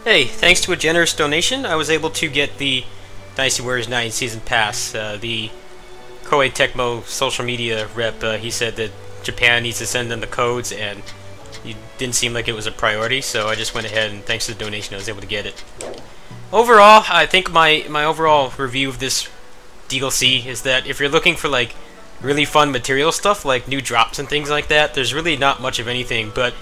Hey, thanks to a generous donation, I was able to get the Dynasty Warriors 9 Season Pass. The Koei Tecmo social media rep, he said that Japan needs to send them the codes, and it didn't seem like it was a priority, so I just went ahead and thanks to the donation I was able to get it. Overall, I think my overall review of this DLC is that if you're looking for like really fun material stuff, like new drops and things like that, there's really not much of anything, but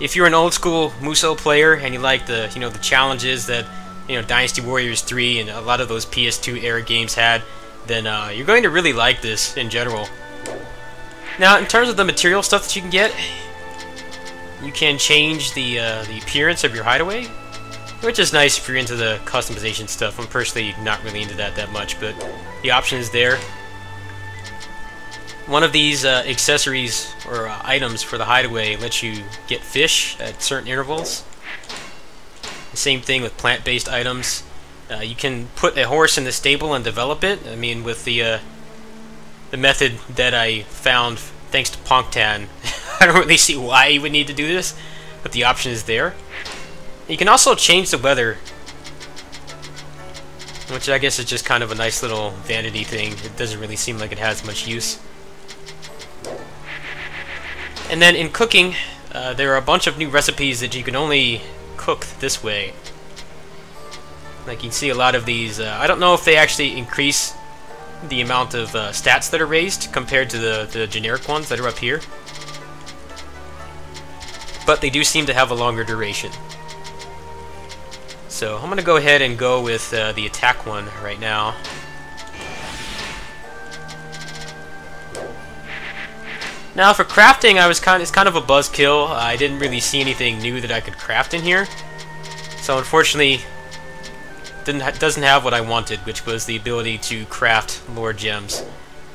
if you're an old school Musou player and you like the the challenges that Dynasty Warriors 3 and a lot of those PS2 era games had, then you're going to really like this in general. Now, in terms of the material stuff that you can get, you can change the appearance of your Hideaway, which is nice if you're into the customization stuff. I'm personally not really into that much, but the option is there. One of these accessories or items for the Hideaway lets you get fish at certain intervals. The same thing with plant-based items. You can put a horse in the stable and develop it. I mean, with the method that I found thanks to Pongtan, I don't really see why you would need to do this, but the option is there. You can also change the weather, which I guess is just kind of a nice little vanity thing. It doesn't really seem like it has much use. And then in cooking, there are a bunch of new recipes that you can only cook this way. Like you can see a lot of these, I don't know if they actually increase the amount of stats that are raised compared to the generic ones that are up here. But they do seem to have a longer duration. So I'm going to go ahead and go with the attack one right now. Now for crafting, it's kind of a buzzkill. I didn't really see anything new that I could craft in here. So unfortunately, doesn't have what I wanted, which was the ability to craft lore gems.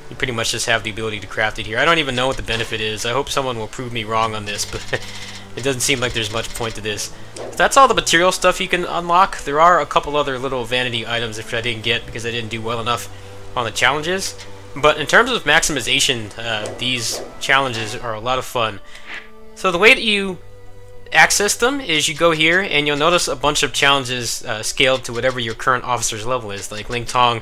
You pretty much just have the ability to craft it here. I don't even know what the benefit is. I hope someone will prove me wrong on this, but it doesn't seem like there's much point to this. So that's all the material stuff you can unlock. There are a couple other little vanity items which I didn't get because I didn't do well enough on the challenges. But in terms of maximization, these challenges are a lot of fun. So the way that you access them is you go here and you'll notice a bunch of challenges scaled to whatever your current officer's level is. Like Ling Tong,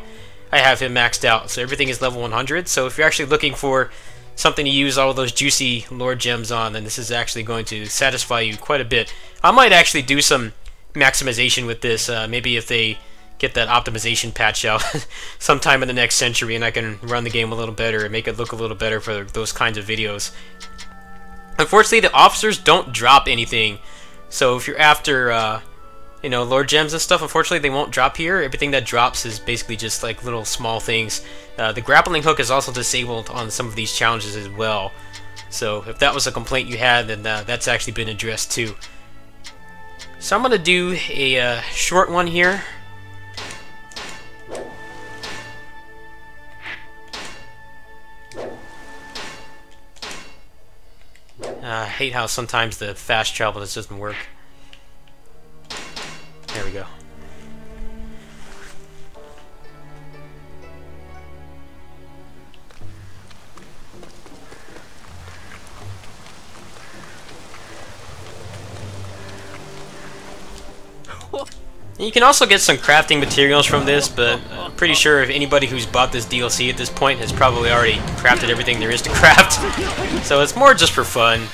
I have him maxed out, so everything is level 100. So if you're actually looking for something to use all of those juicy lore gems on, then this is actually going to satisfy you quite a bit. I might actually do some maximization with this, maybe if they get that optimization patch out sometime in the next century and I can run the game a little better and make it look a little better for those kinds of videos. Unfortunately, the officers don't drop anything, so if you're after lore gems and stuff, unfortunately they won't drop here. Everything that drops is basically just like little small things. The grappling hook is also disabled on some of these challenges as well, so if that was a complaint you had, then that's actually been addressed too. So I'm gonna do a short one here. I hate how sometimes the fast travel just doesn't work. There we go. You can also get some crafting materials from this, but I'm pretty sure if anybody who's bought this DLC at this point has probably already crafted everything there is to craft. So it's more just for fun.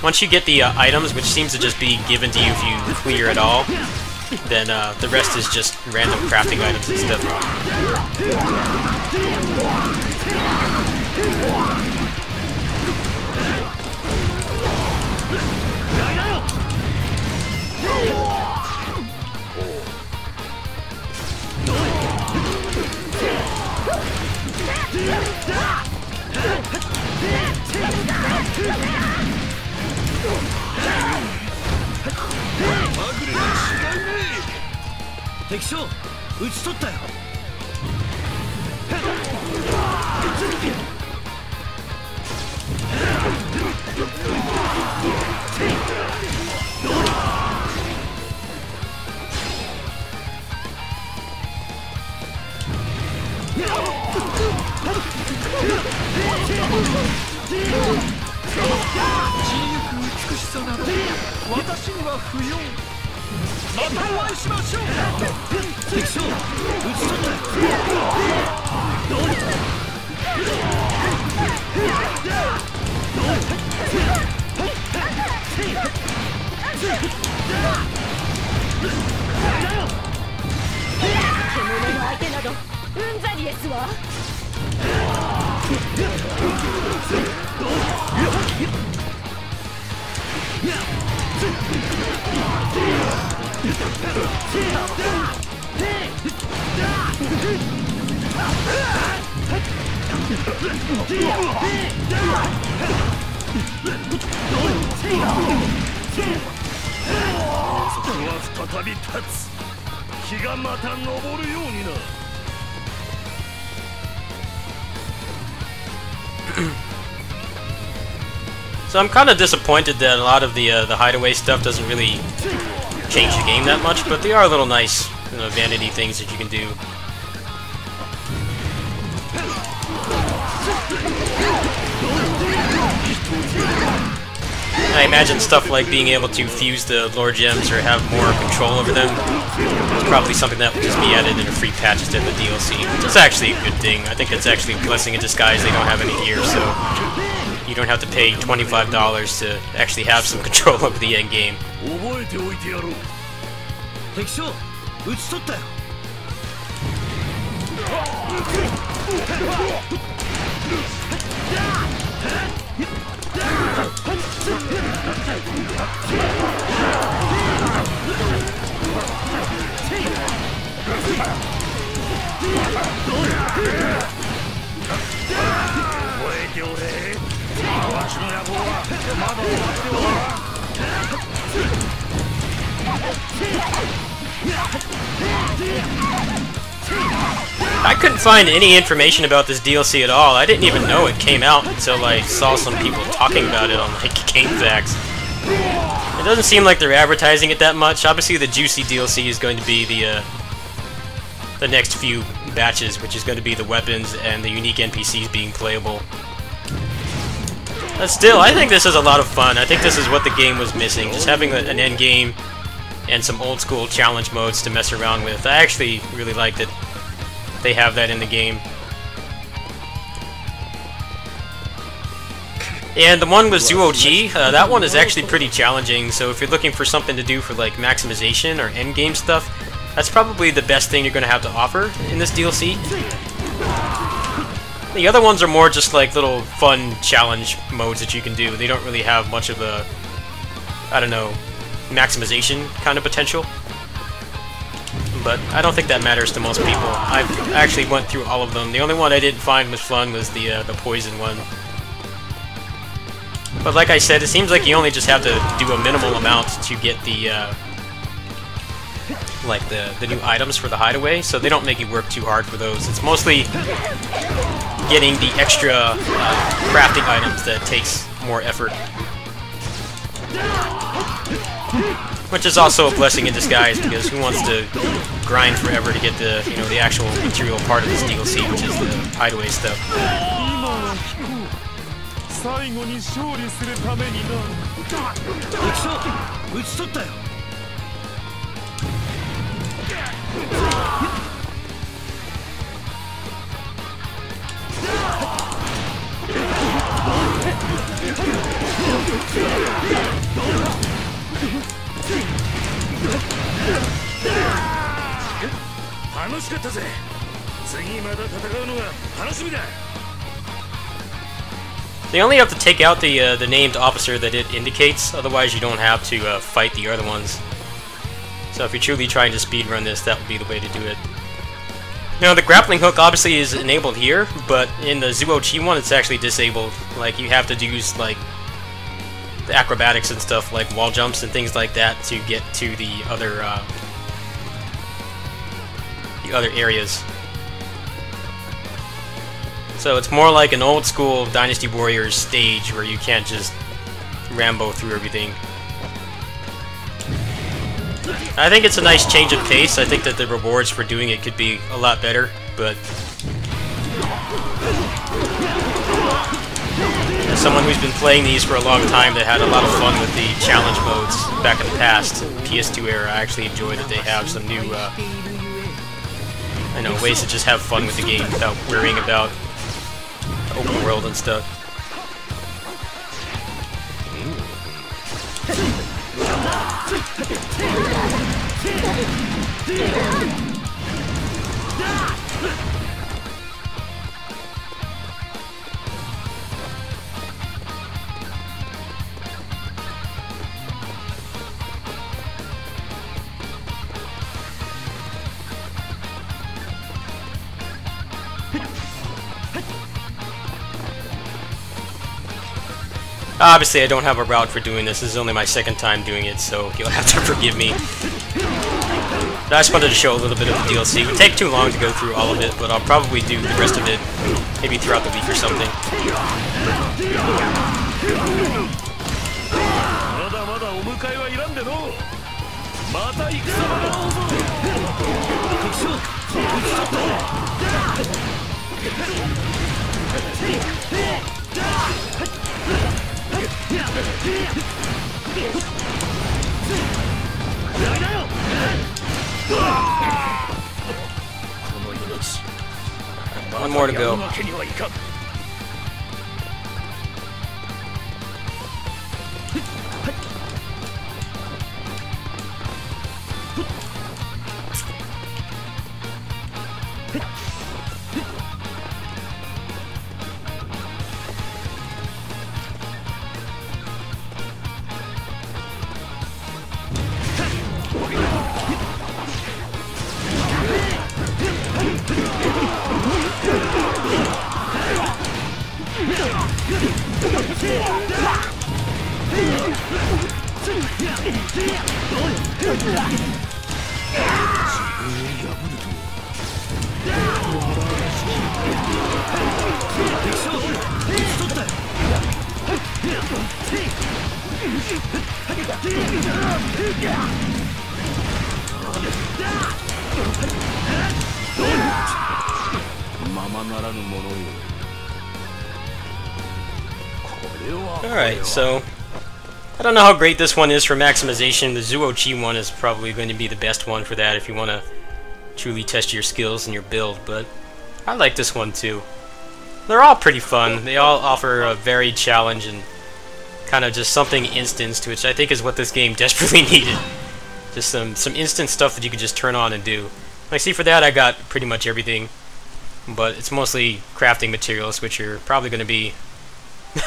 Once you get the items, which seems to just be given to you if you clear it all, then the rest is just random crafting items and stuff. So I'm kind of disappointed that a lot of the Hideaway stuff doesn't really change the game that much, but they are little nice, vanity things that you can do. I imagine stuff like being able to fuse the lore gems or have more control over them is probably something that will just be added in a free patch instead of the DLC, which is actually a good thing. I think it's actually a blessing in disguise they don't have any here, so you don't have to pay $25 to actually have some control over the end game. I couldn't find any information about this DLC at all. I didn't even know it came out until I saw some people talking about it on like GameFAQs. It doesn't seem like they're advertising it that much. Obviously the juicy DLC is going to be the next few batches, which is going to be the weapons and the unique NPCs being playable. But still, I think this is a lot of fun. I think this is what the game was missing, just having an end game and some old school challenge modes to mess around with. I actually really like that they have that in the game. And the one with Zuo-Chi, that one is actually pretty challenging, so if you're looking for something to do for like maximization or endgame stuff, that's probably the best thing you're going to have to offer in this DLC. The other ones are more just like little fun challenge modes that you can do. They don't really have much of a, I don't know, maximization kind of potential. But I don't think that matters to most people. I actually went through all of them. The only one I didn't find was fun was the poison one. But like I said, it seems like you only just have to do a minimal amount to get the like the new items for the Hideaway, so they don't make you work too hard for those. It's mostly getting the extra crafting items that takes more effort. Which is also a blessing in disguise, because who wants to grind forever to get the, the actual material part of this DLC, which is the Hideaway stuff. They only have to take out the named officer that it indicates, otherwise you don't have to fight the other ones. So if you're truly trying to speedrun this, that would be the way to do it. Now the grappling hook obviously is enabled here, but in the Zuo-Chi one it's actually disabled. Like you have to use like the acrobatics and stuff, like wall jumps and things like that, to get to the other areas. So it's more like an old school Dynasty Warriors stage where you can't just Rambo through everything. I think it's a nice change of pace. I think that the rewards for doing it could be a lot better, but someone who's been playing these for a long time that had a lot of fun with the challenge modes back in the past, PS2 era. I actually enjoy that they have some new, ways to just have fun with the game without worrying about open world and stuff. Obviously, I don't have a route for doing this. This is only my second time doing it, so you'll have to forgive me. But I just wanted to show a little bit of the DLC. It would take too long to go through all of it, but I'll probably do the rest of it maybe throughout the week or something. One more to go. Alright, so I don't know how great this one is for maximization. The Zuo-Chi one is probably going to be the best one for that if you want to truly test your skills and your build, but I like this one too. They're all pretty fun. They all offer a varied challenge and kind of just something instant, which I think is what this game desperately needed. Just some instant stuff that you could just turn on and do. Like, see, for that I got pretty much everything, but it's mostly crafting materials, which are probably going to be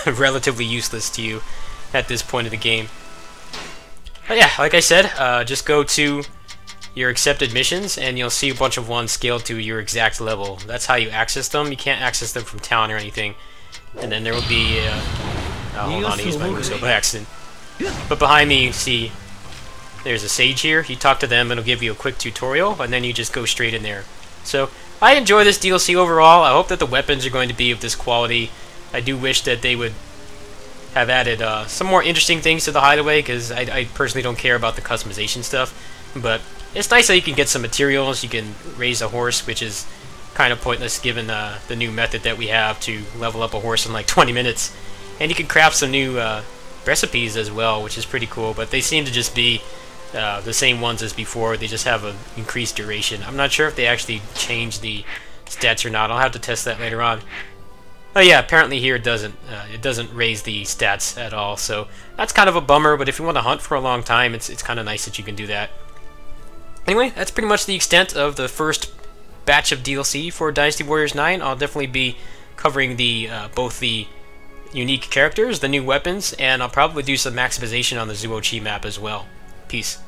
relatively useless to you at this point of the game. But yeah, like I said, just go to your accepted missions and you'll see a bunch of ones scaled to your exact level. That's how you access them. You can't access them from town or anything. And then there will be hold on, I used my Muso by accident. But behind me, you see there's a sage here. You talk to them and it'll give you a quick tutorial, and then you just go straight in there. So I enjoy this DLC overall. I hope that the weapons are going to be of this quality. I do wish that they would have added some more interesting things to the Hideaway, because I personally don't care about the customization stuff. But it's nice that you can get some materials. You can raise a horse, which is kind of pointless given the new method that we have to level up a horse in like 20 minutes. And you can craft some new recipes as well, which is pretty cool. But they seem to just be the same ones as before. They just have an increased duration. I'm not sure if they actually changed the stats or not. I'll have to test that later on. Oh yeah, apparently here it doesn't raise the stats at all, so that's kind of a bummer, but if you want to hunt for a long time, it's kind of nice that you can do that. Anyway, that's pretty much the extent of the first batch of DLC for Dynasty Warriors 9. I'll definitely be covering the both the unique characters, the new weapons, and I'll probably do some maximization on the Zuo-Chi map as well. Peace.